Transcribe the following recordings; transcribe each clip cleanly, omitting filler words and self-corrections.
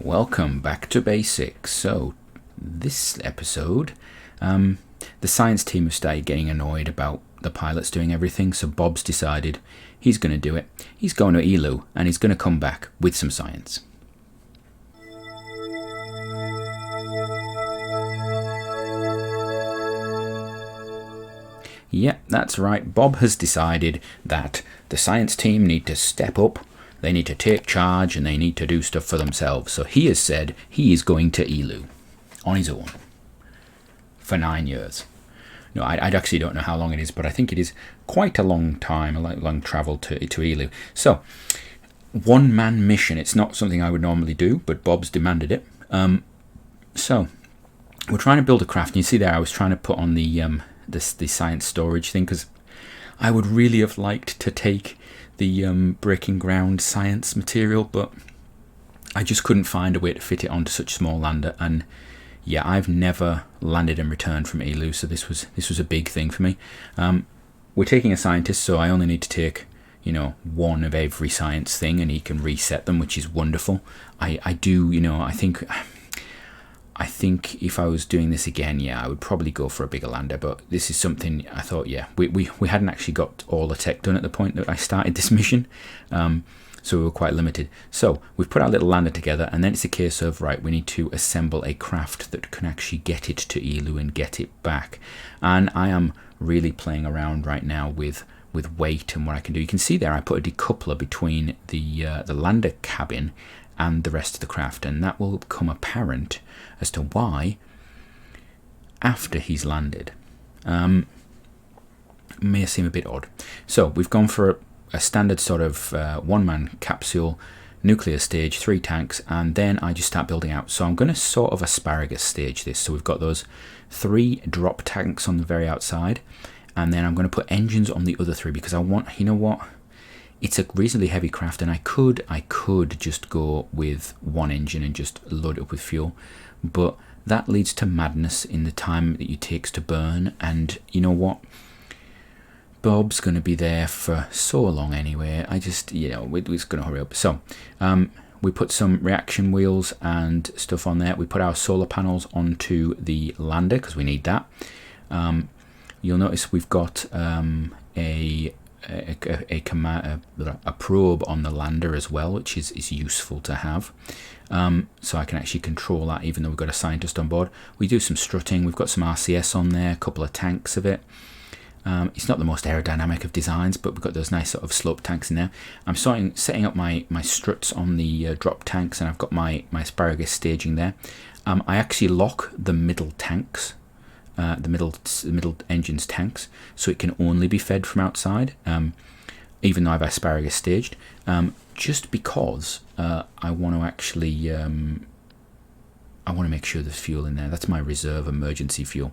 Welcome back to basics. So this episode, the science team have started getting annoyed about the pilots doing everything, so Bob's decided he's going to do it. He's going to Eeloo and he's going to come back with some science. Yep, that's right. Bob has decided that the science team need to step up. They need to take charge and they need to do stuff for themselves. So he has said he is going to Eeloo on his own for 9 years. No, I actually don't know how long it is, but I think it is quite a long time, a long travel to Eeloo. So, one-man mission. It's not something I would normally do, but Bob's demanded it. So, we're trying to build a craft. And you see there, I was trying to put on the science storage thing, because I would really have liked to take the breaking ground science material, but I just couldn't find a way to fit it onto such a small lander. And yeah, I've never landed and returned from Eeloo, so this was a big thing for me. We're taking a scientist, so I only need to take one of every science thing, and he can reset them, which is wonderful. I think if I was doing this again, I would probably go for a bigger lander, but this is something I thought, we hadn't actually got all the tech done at the point that I started this mission, so we were quite limited. So we've put our little lander together, and then it's a case of, right, we need to assemble a craft that can actually get it to Eeloo and get it back. And I am really playing around right now with weight and what I can do. You can see there I put a decoupler between the lander cabin and the rest of the craft, and that will become apparent as to why after he's landed. May seem a bit odd. So we've gone for a standard sort of one-man capsule, nuclear stage, 3 tanks, and then I just start building out. So I'm going to sort of asparagus stage this. So we've got those 3 drop tanks on the very outside, and then I'm going to put engines on the other 3, because I want, it's a reasonably heavy craft, and I could just go with 1 engine and just load it up with fuel, but that leads to madness in the time that it takes to burn. And you know what? Bob's going to be there for so long anyway. I just, we're just going to hurry up. So, we put some reaction wheels and stuff on there. We put our solar panels onto the lander because we need that. You'll notice we've got a probe on the lander as well, which is useful to have. So I can actually control that even though we've got a scientist on board. We do some strutting. We've got some RCS on there, a couple of tanks of it. It's not the most aerodynamic of designs, but we've got those nice sort of slope tanks in there. I'm setting up my struts on the drop tanks, and I've got my asparagus staging there. I actually lock the middle tanks, the middle engine's tanks, so it can only be fed from outside, even though I've asparagus staged, just because I want to actually I want to make sure there's fuel in there. That's my reserve emergency fuel.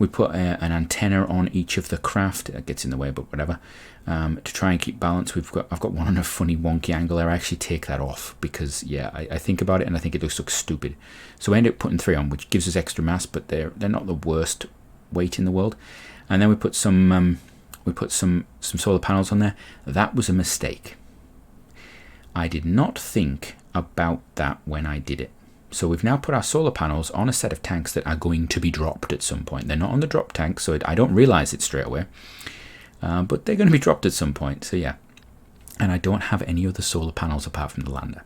We put an antenna on each of the craft. It gets in the way, but whatever. To try and keep balance, I've got one on a funny wonky angle there. I actually take that off because I think about it and I think it looks stupid. So we end up putting 3 on, which gives us extra mass, but they're not the worst weight in the world. And then we put some solar panels on there. That was a mistake. I did not think about that when I did it. So we've now put our solar panels on a set of tanks that are going to be dropped at some point. They're not on the drop tank, so I don't realize it straight away. But they're going to be dropped at some point, so yeah. And I don't have any other solar panels apart from the lander.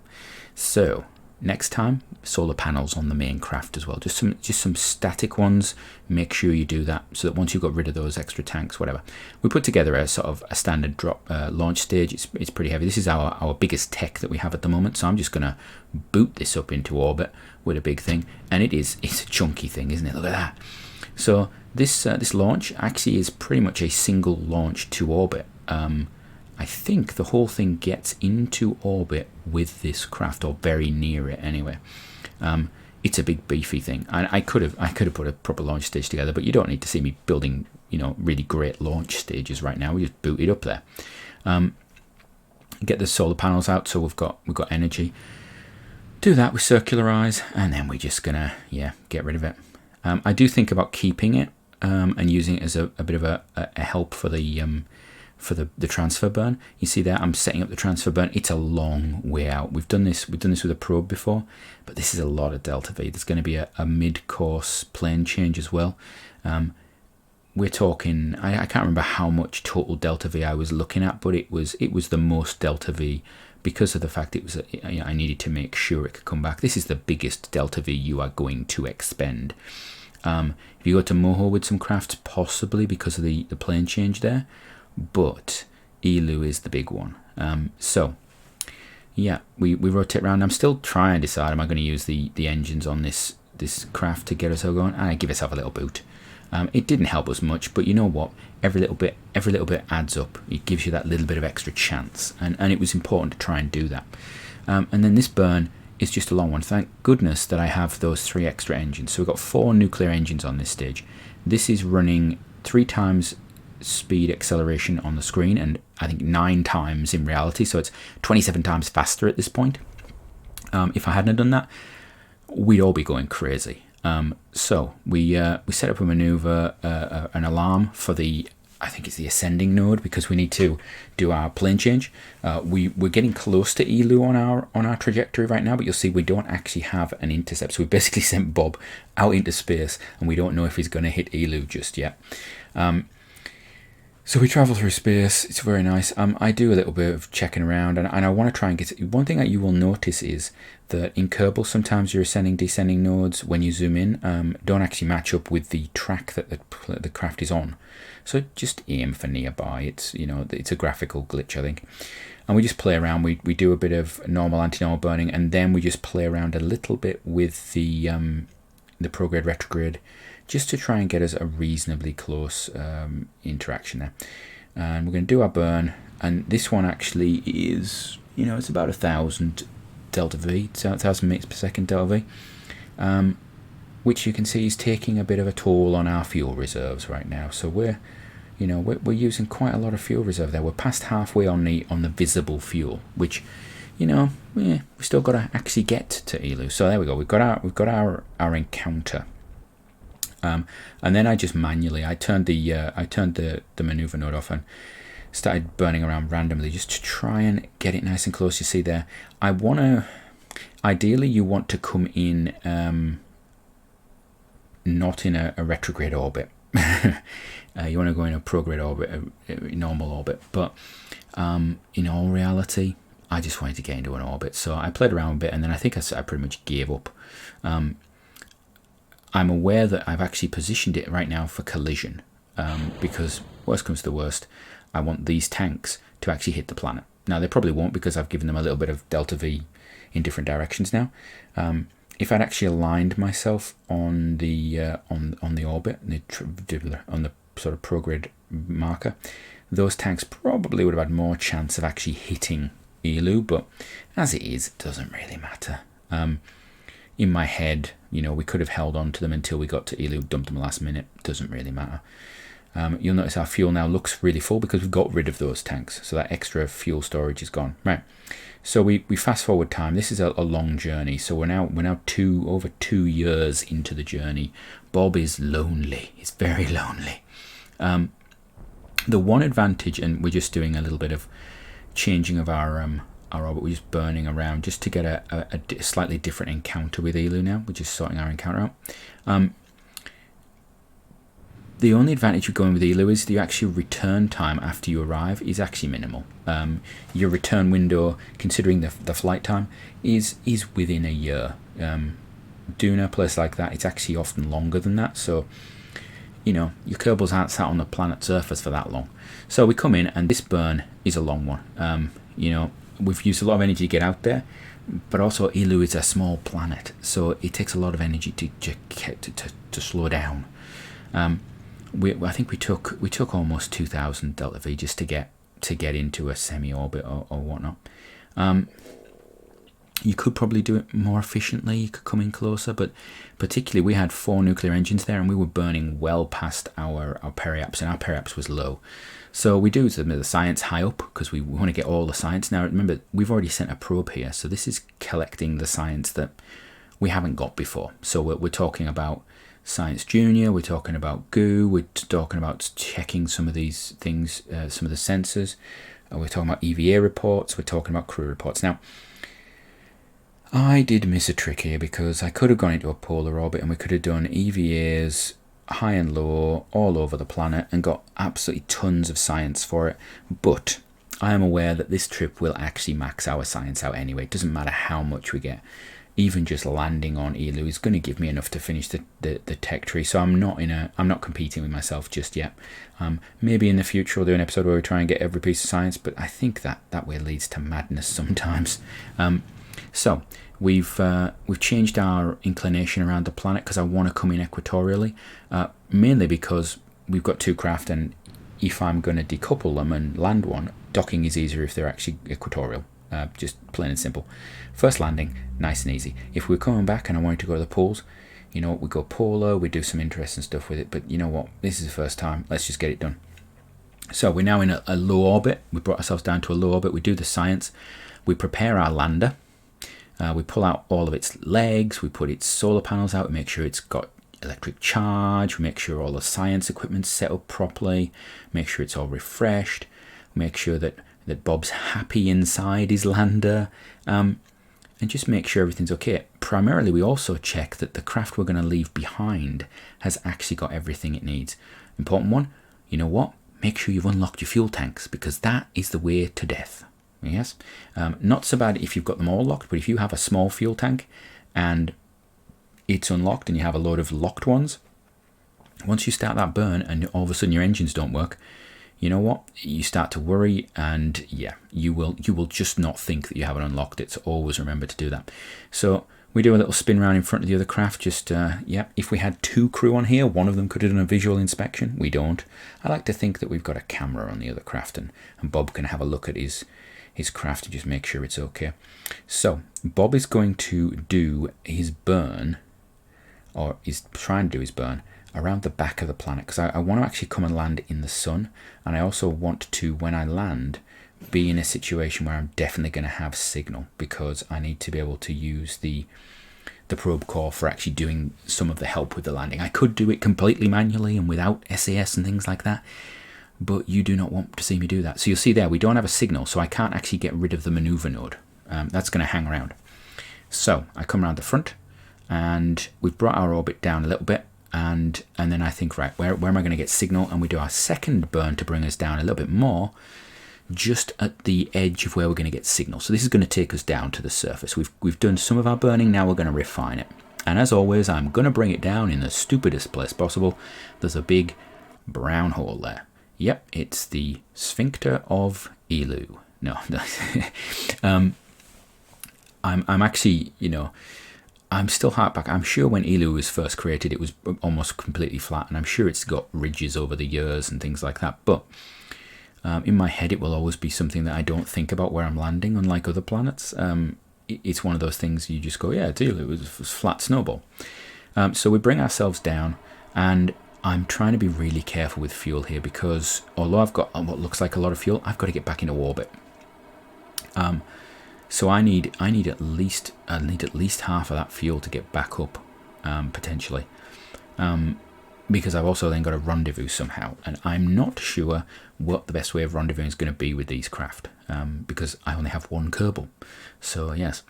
So next time, solar panels on the main craft as well. Just some static ones. Make sure you do that so that once you've got rid of those extra tanks, whatever. We put together a sort of a standard drop launch stage. It's pretty heavy. This is our biggest tech that we have at the moment. So I'm just going to boot this up into orbit with a big thing. And it's a chunky thing, isn't it? Look at that. So this launch actually is pretty much a single launch to orbit. I think the whole thing gets into orbit with this craft, or very near it anyway. It's a big beefy thing. I could have put a proper launch stage together, but you don't need to see me building really great launch stages right now. We just boot it up there. Get the solar panels out, so we've got energy. Do that, we circularize, and then we're just gonna get rid of it. I do think about keeping it and using it as a bit of a help for the for the transfer burn. You see there, I'm setting up the transfer burn. It's a long way out. We've done this with a probe before, but this is a lot of delta V. There's going to be a mid-course plane change as well. We're talking, I can't remember how much total delta V I was looking at, but it was the most delta V because of the fact it was I needed to make sure it could come back. This is the biggest delta V you are going to expend. If you go to Moho with some crafts, possibly because of the plane change there, but Eeloo is the big one. So yeah, we rotate around. I'm still trying to decide, am I going to use the engines on this craft to get us all going? And I give myself a little boot. It didn't help us much, but you know what? Every little bit adds up. It gives you that little bit of extra chance, and it was important to try and do that. And then this burn is just a long one. Thank goodness that I have those 3 extra engines. So we've got 4 nuclear engines on this stage. This is running 3 times speed acceleration on the screen, and I think 9 times in reality. So it's 27 times faster at this point. If I hadn't done that, we'd all be going crazy. So we set up a maneuver, an alarm for I think it's the ascending node, because we need to do our plane change. We're getting close to Eeloo on our trajectory right now, but you'll see we don't actually have an intercept. So we basically sent Bob out into space, and we don't know if he's going to hit Eeloo just yet. So we travel through space. It's very nice. I do a little bit of checking around, and I want to try and get it. One thing that you will notice is that in Kerbal, sometimes your ascending, descending nodes, when you zoom in, don't actually match up with the track that the craft is on. So just aim for nearby. It's it's a graphical glitch, I think. And we just play around. We do a bit of normal, anti-normal burning, and then we just play around a little bit with the prograde retrograde, just to try and get us a reasonably close interaction there. And we're going to do our burn, and this one actually is, it's about 1,000 delta V, 1,000 meters per second delta V, which you can see is taking a bit of a toll on our fuel reserves right now. So we're using quite a lot of fuel reserve there. We're past halfway on the visible fuel, which, we still got to actually get to Eeloo. So there we go. We've got our encounter. And then I just manually turned the maneuver node off and started burning around randomly just to try and get it nice and close. You see there, ideally you want to come in not in a retrograde orbit. You want to go in a prograde orbit, a normal orbit. But in all reality, I just wanted to get into an orbit. So I played around a bit, and then I think I pretty much gave up. I'm aware that I've actually positioned it right now for collision, because worst comes to worst, I want these tanks to actually hit the planet. Now they probably won't, because I've given them a little bit of delta V in different directions now. If I'd actually aligned myself on the orbit, on the sort of prograde marker, those tanks probably would have had more chance of actually hitting Eeloo. But as it is, it doesn't really matter. In my head, we could have held on to them until we got to Eeloo, dumped them last minute. Doesn't really matter. You'll notice our fuel now looks really full because we've got rid of those tanks. So that extra fuel storage is gone. Right. So we fast forward time. This is a long journey. So we're now over 2 years into the journey. Bob is lonely. He's very lonely. The one advantage, and we're just doing a little bit of changing of our orbit, we're just burning around just to get a slightly different encounter with Eeloo now. We're just sorting our encounter out. The only advantage of going with Eeloo is that your actual return time after you arrive is actually minimal. Your return window, considering the flight time, is within a year. Doing a place like that, it's actually often longer than that. So, your Kerbals aren't sat on the planet's surface for that long. So we come in, and this burn is a long one. We've used a lot of energy to get out there, but also Eeloo is a small planet, so it takes a lot of energy to slow down. I think we took almost 2,000 delta V just to get into a semi-orbit or whatnot. You could probably do it more efficiently. You could come in closer, but particularly we had 4 nuclear engines there, and we were burning well past our periaps, and our periaps was low. So we do the science high up because we want to get all the science. Now remember, we've already sent a probe here, so this is collecting the science that we haven't got before. So we're talking about Science Junior, we're talking about goo, we're talking about checking some of these things, some of the sensors, we're talking about EVA reports, we're talking about crew reports. Now, I did miss a trick here because I could have gone into a polar orbit and we could have done EVAs high and low all over the planet and got absolutely tons of science for it, but I am aware that this trip will actually max our science out anyway. It doesn't matter how much we get. Even just landing on Eeloo is going to give me enough to finish the tech tree, so I'm not competing with myself just yet. Maybe in the future we'll do an episode where we try and get every piece of science, but I think that way leads to madness sometimes. So we've changed our inclination around the planet because I want to come in equatorially, mainly because we've got 2 craft, and if I'm going to decouple them and land one, docking is easier if they're actually equatorial. Just plain and simple. First landing, nice and easy. If we're coming back and I wanted to go to the poles, you know what, we go polar, we do some interesting stuff with it, but you know what, this is the first time, let's just get it done. So we're now in a low orbit. We brought ourselves down to a low orbit. We do the science, we prepare our lander, we pull out all of its legs, we put its solar panels out, we make sure it's got electric charge, we make sure all the science equipment's set up properly, make sure it's all refreshed, make sure that Bob's happy inside his lander, and just make sure everything's okay. Primarily, we also check that the craft we're going to leave behind has actually got everything it needs. Important one, you know what? Make sure you've unlocked your fuel tanks, because that is the way to death. Yes? Not so bad if you've got them all locked, but if you have a small fuel tank and it's unlocked and you have a load of locked ones, once you start that burn and all of a sudden your engines don't work, you know what? You start to worry, and yeah, you will just not think that you haven't unlocked it. So always remember to do that. So we do a little spin around in front of the other craft. Just if we had 2 crew on here, one of them could have done a visual inspection. We don't. I like to think that we've got a camera on the other craft, and Bob can have a look at his craft and just make sure it's okay. So Bob is going to do his burn, or he's trying to do his burn, around the back of the planet, because I want to actually come and land in the sun, and I also want to, when I land, be in a situation where I'm definitely going to have signal, because I need to be able to use the probe core for actually doing some of the help with the landing. I could do it completely manually and without SAS and things like that, but you do not want to see me do that. So you'll see there, we don't have a signal, so I can't actually get rid of the maneuver node. That's going to hang around. So I come around the front, and we've brought our orbit down a little bit, and then I think, right, where am I going to get signal? And we do our second burn to bring us down a little bit more, just at the edge of where we're going to get signal. So this is going to take us down to the surface. We've done some of our burning, now we're going to refine it. And as always, I'm going to bring it down in the stupidest place possible. There's a big brown hole there. Yep, it's the sphincter of Eeloo. No, I'm actually, I'm still back. I'm sure when Eeloo was first created, it was almost completely flat, and I'm sure it's got ridges over the years and things like that. But in my head, it will always be something that I don't think about where I'm landing, unlike other planets. It's one of those things you just go, yeah, it's Eeloo, it was flat snowball. So we bring ourselves down, and I'm trying to be really careful with fuel here, because although I've got what looks like a lot of fuel, I've got to get back into orbit. So I need at least half of that fuel to get back up, potentially, because I've also then got to rendezvous somehow, and I'm not sure what the best way of rendezvousing is going to be with these craft, because I only have one Kerbal. So yes,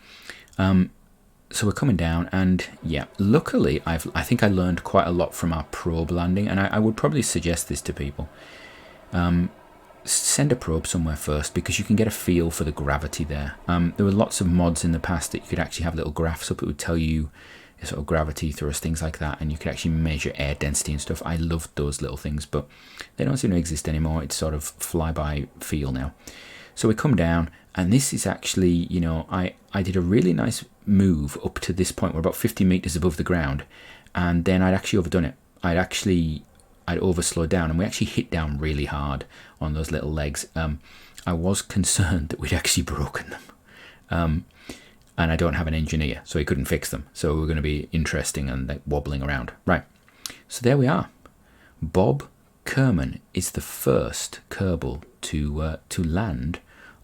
so we're coming down, and yeah, luckily I think I learned quite a lot from our probe landing, and I would probably suggest this to people. Send a probe somewhere first, because you can get a feel for the gravity there. There were lots of mods in the past that you could actually have little graphs up. It would tell you sort of gravity, thrust, things like that, and you could actually measure air density and stuff. I loved those little things, but they don't seem to exist anymore. It's sort of flyby feel now. So we come down, and this is actually, I did a really nice move up to this point. We're about 50 meters above the ground, and then I'd actually overdone it. I'd overslowed down, and we actually hit down really hard on those little legs. I was concerned that we'd actually broken them, and I don't have an engineer, so he couldn't fix them. So we're going to be interesting and like wobbling around. Right, so there we are. Bob Kerman is the first Kerbal to land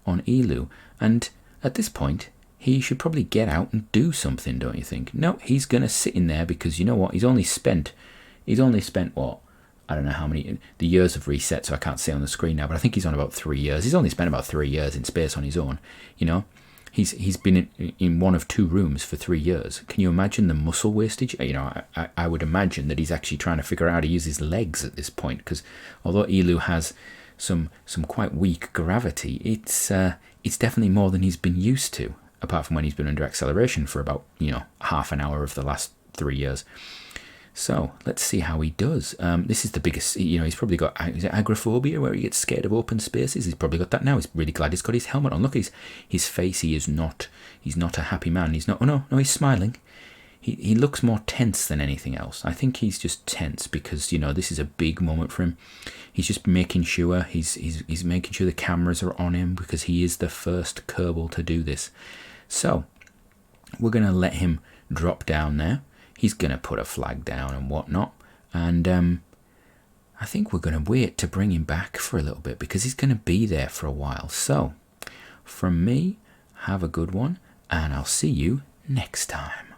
on Eeloo, and at this point he should probably get out and do something, don't you think? No, he's going to sit in there because you know what? He's only spent what? I don't know how many, the years of reset, so I can't see on the screen now, but I think he's on about 3 years. He's only spent about 3 years in space on his own, you know. He's been in one of 2 rooms for 3 years. Can you imagine the muscle wastage? You know, I would imagine that he's actually trying to figure out how to use his legs at this point, because although Eeloo has some quite weak gravity, it's definitely more than he's been used to, apart from when he's been under acceleration for about, you know, half an hour of the last 3 years. So let's see how he does. This is the biggest, you know, he's probably got, is it agoraphobia, where he gets scared of open spaces? He's probably got that now. He's really glad he's got his helmet on. Look, his face, he's not a happy man. He's not, oh no, he's smiling. He looks more tense than anything else. I think he's just tense because, you know, this is a big moment for him. He's just making sure, he's making sure the cameras are on him because he is the first Kerbal to do this. So we're going to let him drop down there. He's going to put a flag down and whatnot. And I think we're going to wait to bring him back for a little bit because he's going to be there for a while. So from me, have a good one, and I'll see you next time.